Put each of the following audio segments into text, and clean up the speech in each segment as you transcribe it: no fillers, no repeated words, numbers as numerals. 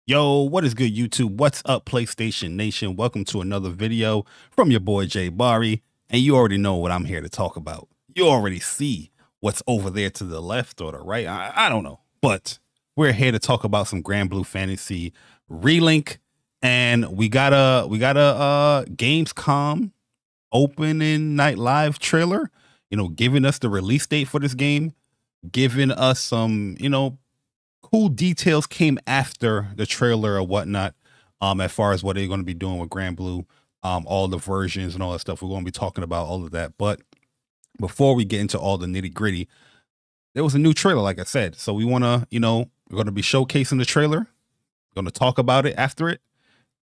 Yo, what is good, YouTube? What's up, PlayStation Nation? Welcome to another video from your boy Jay Bari, and you already know what I'm here to talk about. You already see what's over there to the left or the right. I don't know, but we're here to talk about some Granblue Fantasy Relink, and we got a Gamescom opening night live trailer. Giving us the release date for this game, giving us some cool details came after the trailer or whatnot. As far as what they're going to be doing with Granblue, all the versions and all that stuff. We're going to be talking about all of that. But before we get into all the nitty gritty, there was a new trailer, like I said. So we want to, we're going to be showcasing the trailer. We're going to talk about it after it.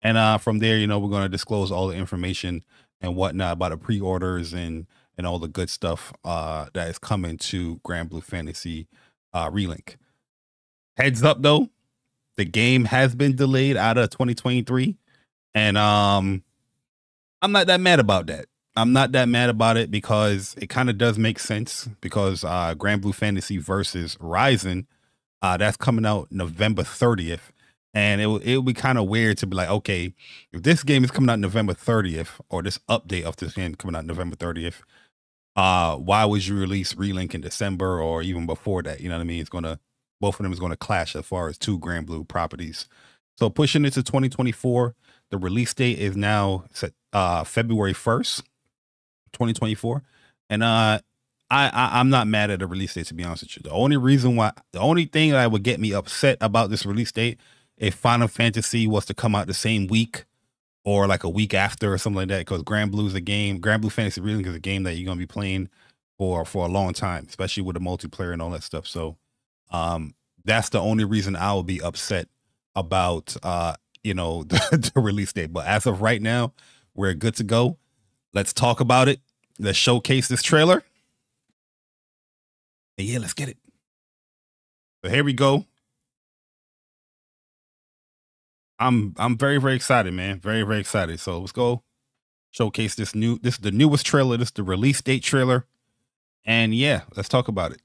And from there, we're going to disclose all the information and whatnot about the pre-orders and all the good stuff that is coming to Granblue Fantasy Relink. Heads up though, the game has been delayed out of 2023, and I'm not that mad about that. I'm not that mad about it because it kind of does make sense, because Granblue Fantasy versus Ryzen, that's coming out November 30th, and it would be kind of weird to be like, okay, if this game is coming out November 30th, or this update of this game coming out November 30th, why would you release Relink in December or even before that? You know what I mean? Both of them is going to clash as far as two Granblue properties. So pushing it to 2024, the release date is now set February 1st, 2024. And I'm not mad at the release date, to be honest with you. The only thing that would get me upset about this release date, if Final Fantasy was to come out the same week or like a week after or something like that, because Granblue Fantasy Relink is a game that you're going to be playing for a long time, especially with the multiplayer and all that stuff. So that's the only reason I will be upset about the release date. But as of right now, we're good to go. Let's talk about it. Let's showcase this trailer. And yeah, let's get it. So here we go. I'm very, very excited, man. Very, very excited. So let's go showcase this is the newest trailer. This is the release date trailer. And yeah, let's talk about it.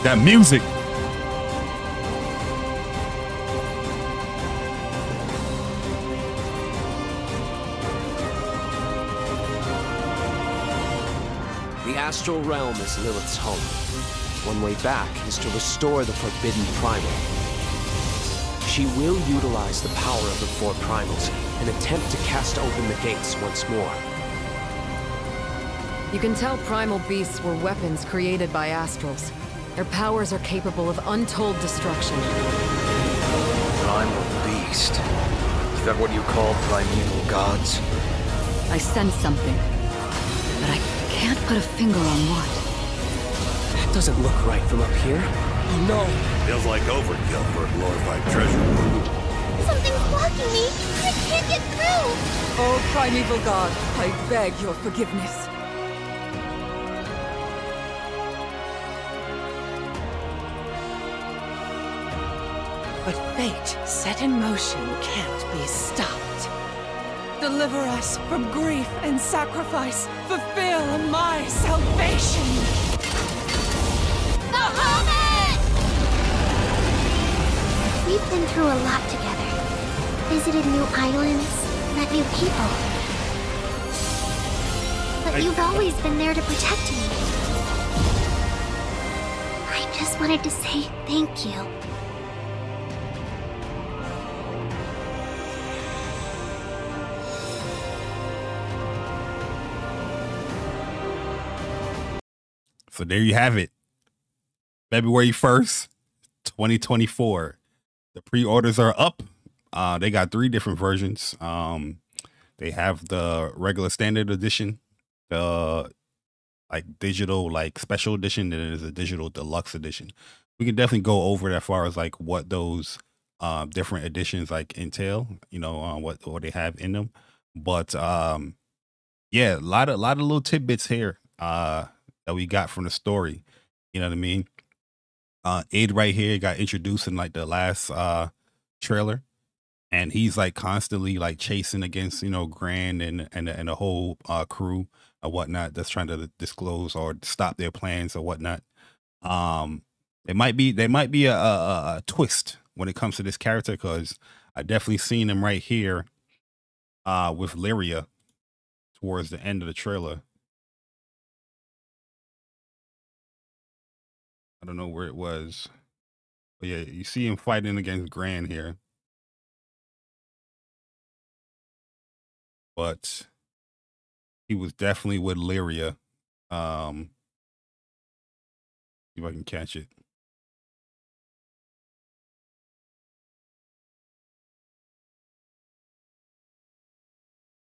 That music. The astral realm is Lilith's home. One way back is to restore the forbidden primal. She will utilize the power of the four primals and attempt to cast open the gates once more. You can tell primal beasts were weapons created by astrals. Their powers are capable of untold destruction. Primal beast? Is that what you call primeval gods? I sense something, but I can't put a finger on what. That doesn't look right from up here. Oh no! Feels like overkill for a glorified treasure hoard. Something's blocking me! I can't get through! Oh, primeval god, I beg your forgiveness. But fate set in motion can't be stopped. Deliver us from grief and sacrifice. Fulfill my salvation. The moment! We've been through a lot together. Visited new islands, met new people. But you've always been there to protect me. I just wanted to say thank you. So there you have it. February 1st, 2024. The pre-orders are up. They got 3 different versions. They have the regular standard edition, the digital special edition, and there's a digital deluxe edition. We can definitely go over it as far as what those different editions entail, what they have in them. But yeah, a lot of little tidbits here that we got from the story. You know what I mean? Id right here got introduced in the last trailer. and he's like constantly like chasing against, you know, Gran and the whole crew or whatnot that's trying to disclose or stop their plans or whatnot. There might be a twist when it comes to this character, because I definitely seen him right here with Lyria towards the end of the trailer. I don't know where it was, but yeah, you see him fighting against Gran here. But he was definitely with Lyria. See if I can catch it.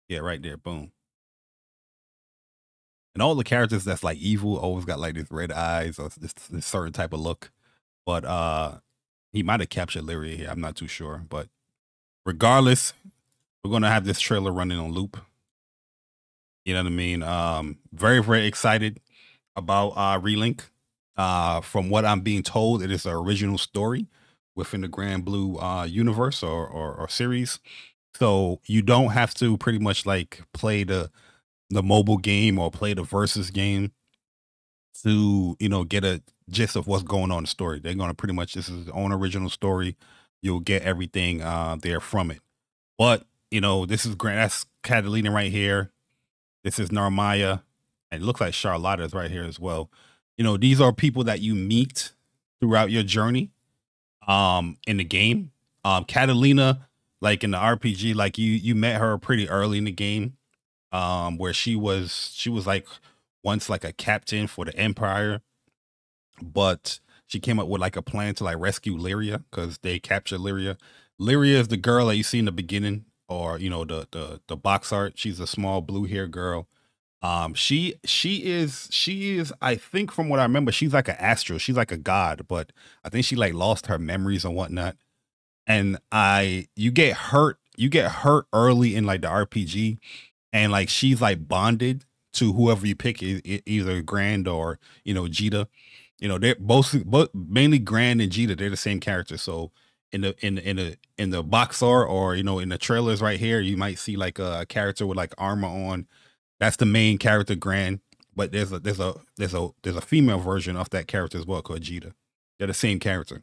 Yeah, right there. Boom. And all the characters that's like evil always got like this red eyes or this certain type of look. But he might have captured Lyria here. I'm not too sure. But regardless, we're gonna have this trailer running on loop. You know what I mean? Very, very excited about Relink. From what I'm being told, it is an original story within the Granblue universe or series. So you don't have to pretty much like play the mobile game or play the versus game to, you know, get a gist of what's going on in the story. They're going to pretty much, this is its own original story. You'll get everything there from it. But, you know, this is that's Catalina right here. This is Narmaya. And it looks like Charlotta is right here as well. You know, these are people that you meet throughout your journey in the game. Catalina, like in the RPG, like you met her pretty early in the game, where she was like once like a captain for the Empire, but she came up with like a plan to like rescue Lyria because they captured Lyria. Lyria is the girl that you see in the beginning, or you know, the box art. She's a small blue hair girl. She is, I think from what I remember, she's like an astral. She's like a god, but I think she like lost her memories and whatnot. And you get hurt early in like the RPG, and like she's like bonded to whoever you pick, either Grand or, you know, Jita. You know, they're both mainly Grand and Jita. They're the same character. So in the box art, or you know, in the trailers right here, you might see like a character with like armor on. That's the main character, Gran. But there's a female version of that character as well called Jita. They're the same character.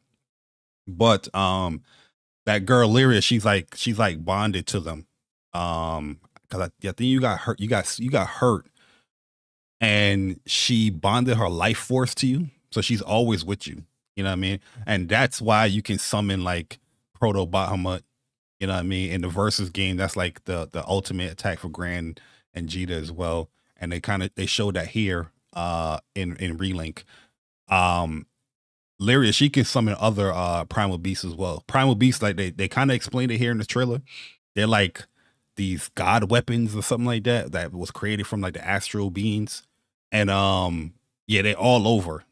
But that girl Lyria, she's like bonded to them. Because I think you got hurt, and she bonded her life force to you, so she's always with you. You know what I mean? And that's why you can summon like Proto Bahamut. You know what I mean? In the versus game, that's like the ultimate attack for Gran and Jita as well. And they showed that here in Relink. Lyria, she can summon other primal beasts as well. Primal beasts, like they kind of explained it here in the trailer. They're like these god weapons or something like that was created from like the astral beings. And yeah, they're all over.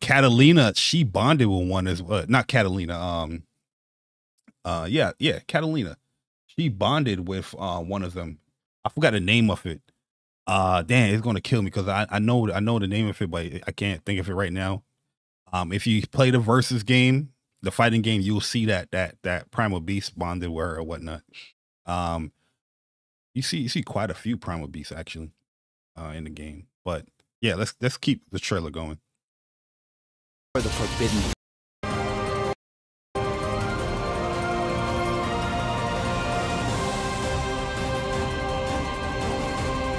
Catalina, she bonded with one as well. Not Catalina. Yeah, Catalina. She bonded with one of them. I forgot the name of it. Damn, it's gonna kill me because I know the name of it, but I can't think of it right now. If you play the versus game, the fighting game, you'll see that primal beast bonded with her or whatnot. You see quite a few primal beasts actually in the game. But yeah, let's keep the trailer going. For the forbidden.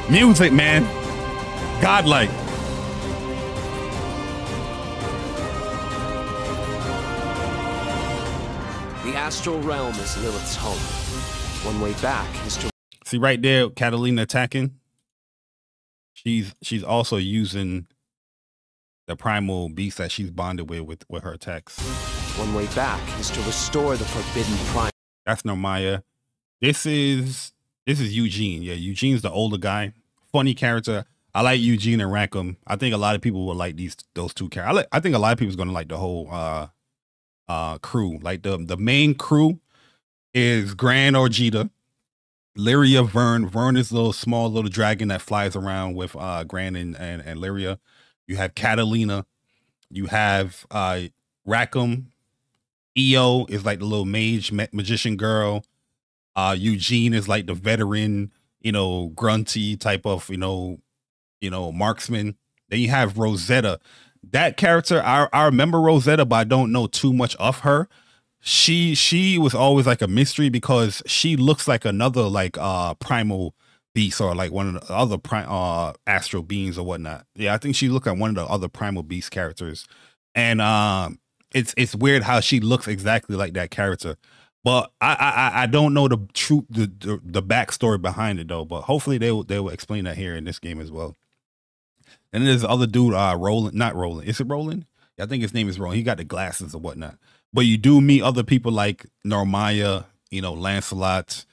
Music, man. Godlike. The astral realm is Lilith's home. One way back is to see right there, Catalina attacking. She's also using the primal beast that she's bonded with her attacks. One way back is to restore the forbidden primal. That's Narmaya. This is Eugene. Yeah, Eugene's the older guy. Funny character. I like Eugene and Rackham. I think a lot of people will like those two characters. I think a lot of people's gonna like the whole crew. Like the main crew is Gran or Jita. Lyria, Vern. Vern is a small little dragon that flies around with Gran and Lyria. You have Catalina. You have Rackham, EO is like the little magician girl. Eugene is like the veteran, grunty type of, marksman. Then you have Rosetta. That character, I remember Rosetta, but I don't know too much of her. She was always like a mystery because she looks like another like primal beast or like one of the other astral beings or whatnot. Yeah, I think she looked like one of the other primal beast characters. And it's weird how she looks exactly like that character. But I don't know the backstory behind it though. But hopefully they will explain that here in this game as well. And then there's the other dude, Roland, not Roland. Is it Roland? Yeah, I think his name is Roland. He got the glasses or whatnot. But you do meet other people like Normaya, Lancelot.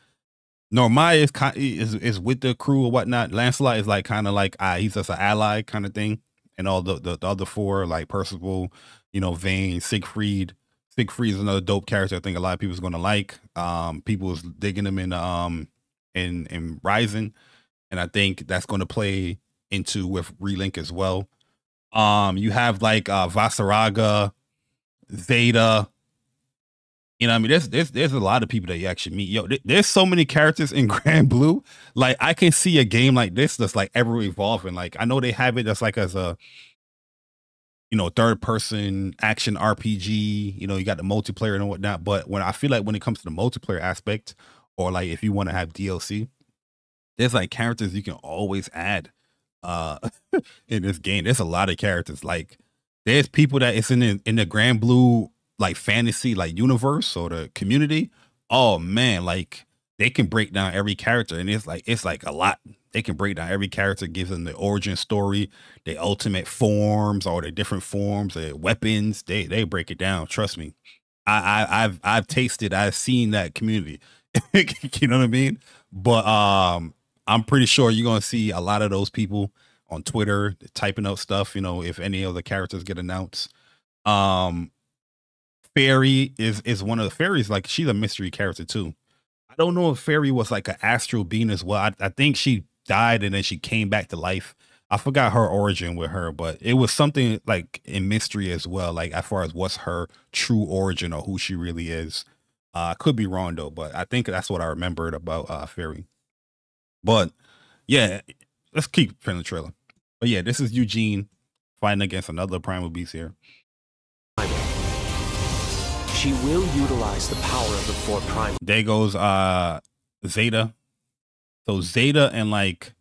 Normaya is with the crew or whatnot. Lancelot is like kind of like he's just an ally kind of thing. And all the other four like Percival, Vayne, Siegfried. Siegfried is another dope character I think a lot of people's gonna like. People was digging him in Rising, and I think that's gonna play into with Relink as well. You have like Vasaraga, Zeta. I mean, there's a lot of people that you actually meet. Yo, there's so many characters in Granblue. Like, I can see a game like this that's like ever evolving. Like, I know they have it that's like as a third person action RPG. You got the multiplayer and whatnot. But when I feel like when it comes to the multiplayer aspect, or like if you want to have DLC, there's like characters you can always add in this game. There's a lot of characters. Like, there's people that it's in the Granblue like fantasy like universe or the community. Oh man, like they can break down every character, and it's like a lot. They can break down every character, give them the origin story, their ultimate forms or their different forms, their weapons. They break it down. Trust me. I've tasted, I've seen that community. You know what I mean? But I'm pretty sure you're gonna see a lot of those people on Twitter typing out stuff, if any of the characters get announced. Fairy is one of the fairies. Like, she's a mystery character too. I don't know if Fairy was like an astral being as well. I think she died and then she came back to life. I forgot her origin with her, but it was something like in mystery as well. Like, as far as what's her true origin or who she really is. I could be wrong though, but I think that's what I remembered about Fairy. But yeah, let's keep playing the trailer. But yeah, this is Eugene fighting against another primal beast here. She will utilize the power of the four primal. There goes Zeta. So Zeta and like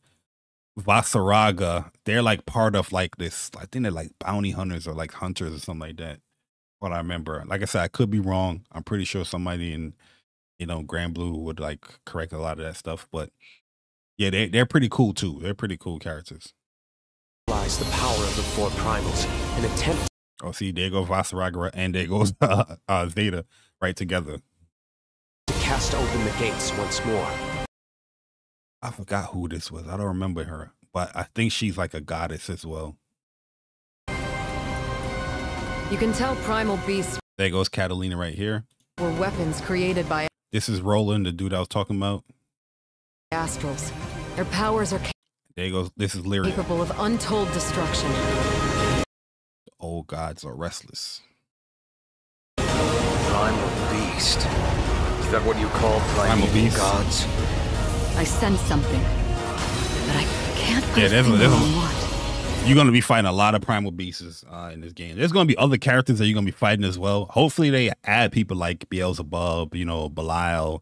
Vasaraga, they're like part of like this. I think they're like bounty hunters or like hunters or something like that. What I remember. Like I said, I could be wrong. I'm pretty sure somebody in Granblue would like correct a lot of that stuff. But yeah, they're pretty cool too. They're pretty cool characters. Utilize the power of the four primals and attempt. Oh, see, there goes Vasaraga and there goes Zeta right together. To cast open the gates once more. I forgot who this was. I don't remember her, but I think she's like a goddess as well. You can tell primal beasts. There goes Catalina right here. Were weapons created by. This is Roland, the dude I was talking about. Astrals. Their powers are. There goes. This is Lyria. Capable of untold destruction. Old gods are restless. Primal beast. Is that what you call primal beast gods? I sense something, but I can't put a finger on what. You're going to be fighting a lot of primal beasts in this game. There's going to be other characters that you're going to be fighting as well. Hopefully they add people like Beelzebub, Belial.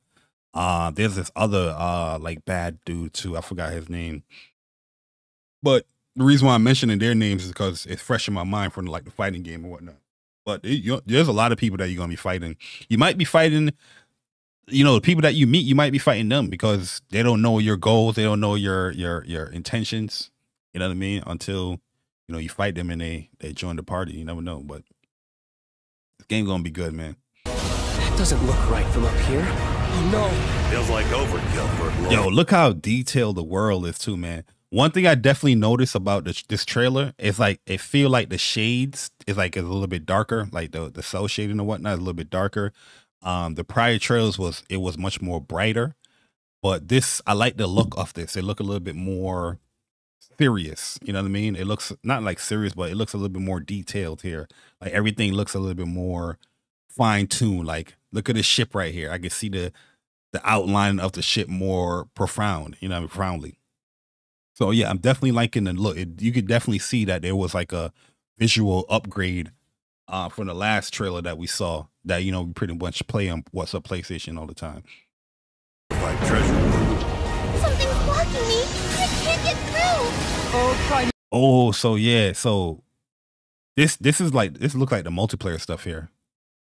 There's this other like bad dude too. I forgot his name. But the reason why I'm mentioning their names is because it's fresh in my mind from like the fighting game and whatnot. But there's a lot of people that you're going to be fighting. You might be fighting, the people that you meet, you might be fighting them because they don't know your goals. They don't know your intentions. You know what I mean? Until, you fight them and they join the party. You never know. But this game going to be good, man. That doesn't look right from up here. Oh, no. Feels like overkill for a glory. Yo, look how detailed the world is too, man. One thing I definitely noticed about this trailer is like it feel like the shades is like a little bit darker, like the cell shading and whatnot is a little bit darker. The prior trailers was much more brighter, but this I like the look of this. It look a little bit more serious. You know what I mean? It looks not like serious, but it looks a little bit more detailed here. Like everything looks a little bit more fine-tuned. Like, look at this ship right here. I can see the outline of the ship more profound, you know, profoundly. So yeah, I'm definitely liking the look. You could definitely see that there was like a visual upgrade from the last trailer that we saw, that, you know, we pretty much play on What's Up PlayStation all the time. Like treasure world. Something's blocking me. I can't get through. Oh, so yeah, so this is like, this look like the multiplayer stuff here.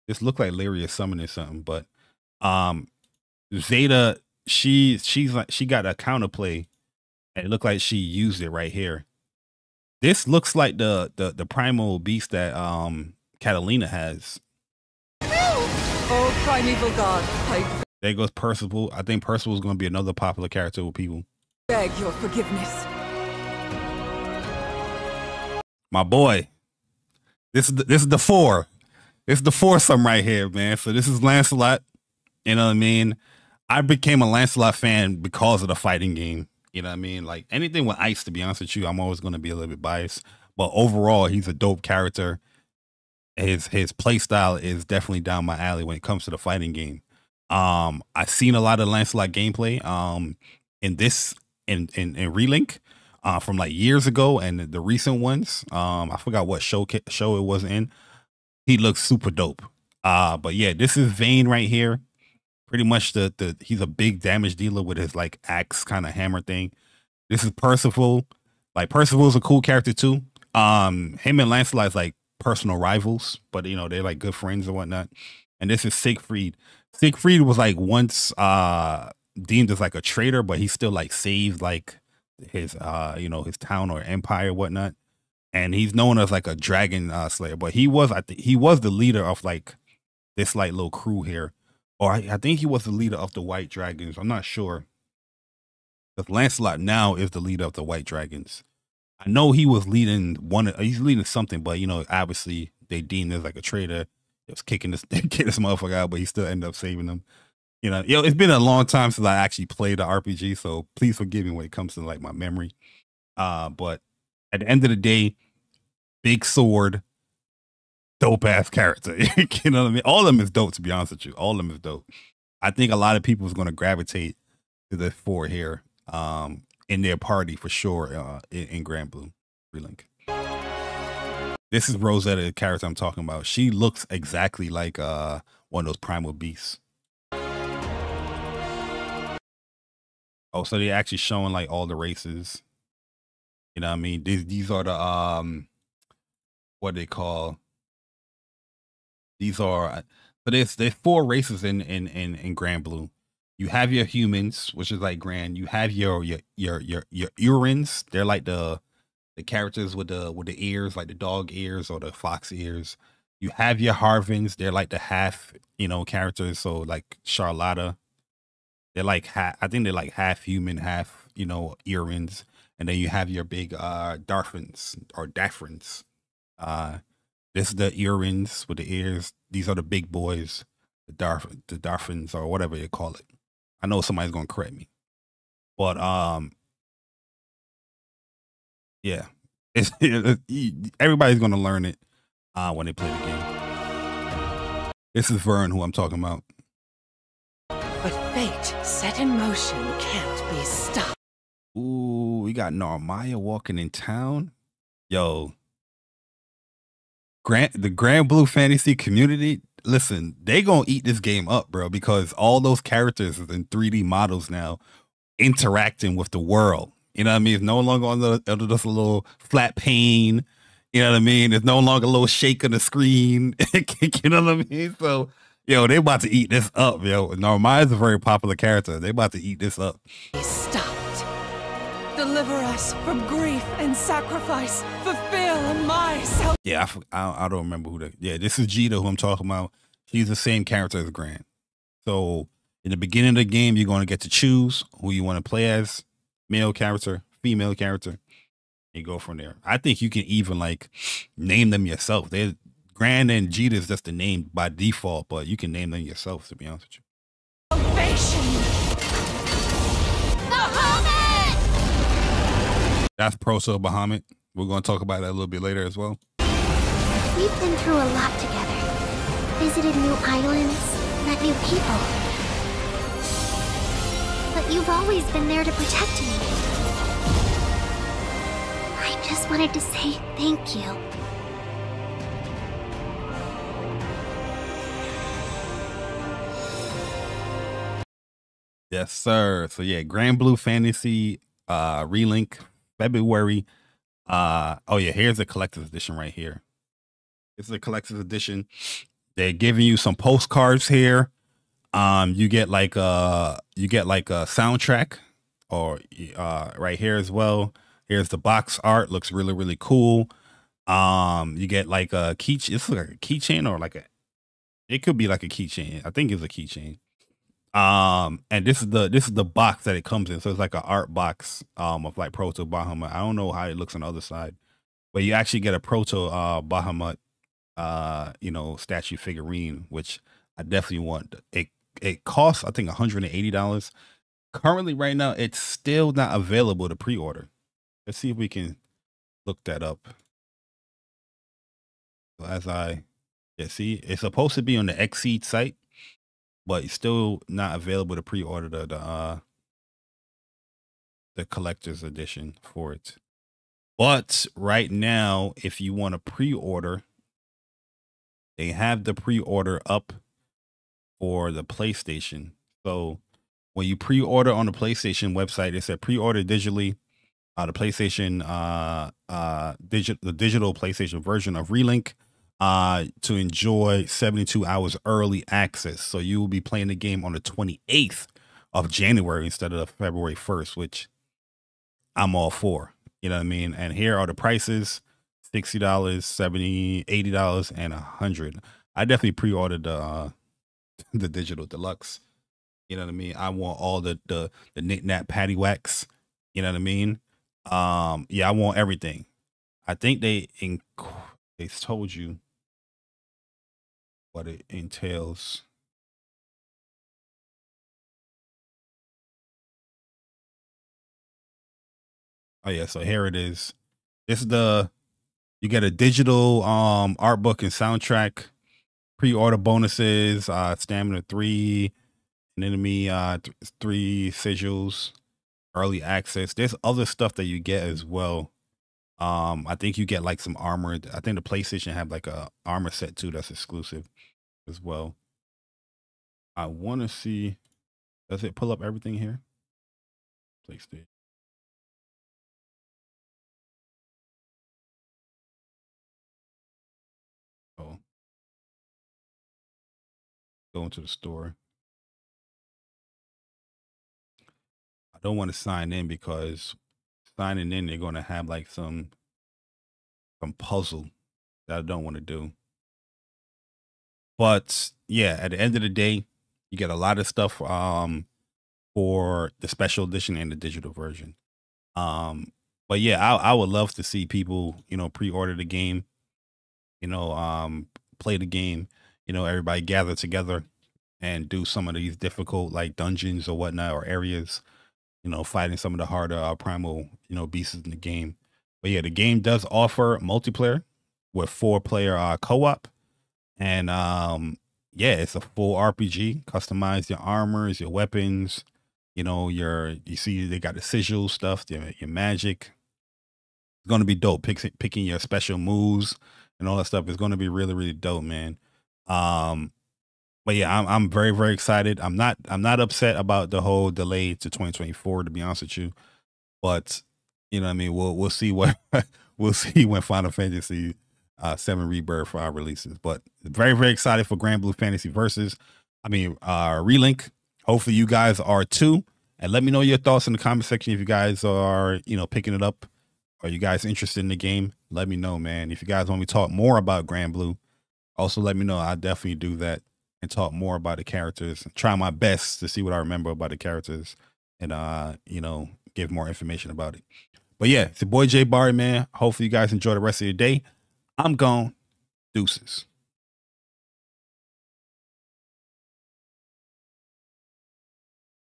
This look like Lyria summoning something, but Zeta, she's like, she got a counterplay, and it looked like she used it right here. This looks like the primal beast that Catalina has. Oh, primeval god, I There goes Percival. I think Percival is going to be another popular character with people. beg your forgiveness. My boy, this is the four. This is the foursome right here, man. So this is Lancelot. You know what I mean? I became a Lancelot fan because of the fighting game. You know what I mean? Like anything with ice, to be honest with you, I'm always going to be a little bit biased. But overall, he's a dope character. His play style is definitely down my alley when it comes to the fighting game. I've seen a lot of Lancelot gameplay in Relink from like years ago, and the recent ones. I forgot what show it was in. He looks super dope. But yeah, this is Vayne right here. Pretty much he's a big damage dealer with his like axe kind of hammer thing. This is Percival. Like Percival's a cool character too. Him and Lancelot is like personal rivals, but you know, they're like good friends and whatnot. And this is Siegfried. Siegfried was like once deemed as like a traitor, but he still like saved like his you know, his town or empire, whatnot. And he's known as like a dragon slayer, but he was, I think he was the leader of like this like little crew here. Or I think he was the leader of the White Dragons. I'm not sure. But Lancelot now is the leader of the White Dragons. I know he was leading he's leading something, but you know, obviously they deemed him like a traitor. It was kicking this motherfucker out, but he still ended up saving them. You know, it's been a long time since I actually played the RPG, so please forgive me when it comes to like my memory. But at the end of the day, big sword, dope ass character. You know what I mean? All of them is dope, to be honest with you. All of them is dope. I think a lot of people is going to gravitate to the four here in their party for sure in Granblue Relink. This is Rosetta, the character I'm talking about. She looks exactly like one of those primal beasts. Oh, so they're actually showing like all the races. You know what I mean? These are the what they call. These are, so there's 4 races in Granblue. You have your humans, which is like Gran. You have your yearns. They're like the characters with the ears, like the dog ears or the fox ears. You have your Harvins. They're like the half, you know, characters. So like Charlotta, they're like I think they're like half human, half, you know, yearns. And then you have your big Darfins or Daffrins. This is the yearns with the ears. These are the big boys, the Darfins or whatever you call it. I know somebody's gonna correct me, but yeah, everybody's gonna learn it when they play the game. This is Vern, who I'm talking about. But fate set in motion can't be stopped. Ooh, we got Narmaya walking in town. Yo. The Granblue Fantasy community, listen, they gonna eat this game up, bro, because all those characters is in 3D models now interacting with the world. You know what I mean? It's no longer under just a little flat pane. You know what I mean? It's no longer a little shake of the screen. You know what I mean? So, yo, they about to eat this up, yo. Narmaya's a very popular character. They about to eat this up. Stopped. Deliver us from grief and sacrifice. Fulfill myself. Yeah, I don't remember who yeah, this is Jita, who I'm talking about. She's the same character as Gran. So in the beginning of the game, you're going to get to choose who you want to play as, male character, female character, and go from there. I think you can even like name them yourself. Gran and Jita is just the name by default, but you can name them yourself, to be honest with you. Salvation. That's Proso Bahamut. We're going to talk about that a little bit later as well. We've been through a lot together. visited new islands, met new people. But you've always been there to protect me. I just wanted to say thank you. Yes, sir. So yeah, Granblue Fantasy Relink, February. Oh yeah, here's the collector's edition right here. This is a collector's edition. They're giving you some postcards here. You get like a soundtrack, or right here as well. Here's the box art. Looks really, really cool. You get like a keychain. It's like a keychain, or like it could be like a keychain. I think it's a keychain. And this is the box that it comes in. So it's like an art box of like Proto Bahamut. I don't know how it looks on the other side, but you actually get a Proto Bahamut statue figurine, which I definitely want. It costs, I think, $180. Currently right now it's still not available to pre-order. Let's see if we can look that up. So see, it's supposed to be on the Xseed site, but it's still not available to pre-order the collector's edition for it. But right now, if you want to pre-order, they have the pre-order up for the PlayStation. So when you pre-order on the PlayStation website, it said pre-order digitally the PlayStation the digital PlayStation version of Relink to enjoy 72 hours early access. So you will be playing the game on the 28th of January instead of February 1st, which I'm all for. You know what I mean? And here are the prices: $60, $70, $80, and $100. I definitely pre-ordered the digital deluxe. You know what I mean? I want all the knick-knack paddywhacks. You know what I mean? Yeah, I want everything. I think they told you what it entails. Oh yeah, so here it is. This is you get a digital art book and soundtrack, pre-order bonuses, stamina 3, an enemy 3 sigils, early access. There's other stuff that you get as well. I think you get like some armor. I think the PlayStation have like a armor set too that's exclusive as well. I want to see, does it pull up everything here? PlayStation. Oh, go into the store. I don't want to sign in because signing in, they're going to have like some puzzle that I don't want to do. But yeah, at the end of the day, you get a lot of stuff for the special edition and the digital version. But yeah, I would love to see people, pre-order the game, play the game, everybody gather together and do some of these difficult like dungeons or whatnot, or areas, fighting some of the harder primal, beasts in the game. But yeah, the game does offer multiplayer with 4-player co-op. And yeah, it's a full RPG. Customize your armors, your weapons, you see they got the sigil stuff, your magic. It's gonna be dope. Picking your special moves and all that stuff is gonna be really, really dope, man. But yeah, I'm very, very excited. I'm not upset about the whole delay to 2024, to be honest with you. But you know what I mean, we'll see what we'll see when Final Fantasy 7 Rebirth releases. But very, very excited for Granblue Fantasy Relink. Hopefully you guys are too. And let me know your thoughts in the comment section if you guys are, picking it up. Are you guys interested in the game? Let me know, man. If you guys want me to talk more about Granblue, also let me know. I'll definitely do that and talk more about the characters. Try my best to see what I remember about the characters and, give more information about it. But yeah, it's your boy Jay Barry, man. Hopefully you guys enjoy the rest of your day. I'm gone. Deuces.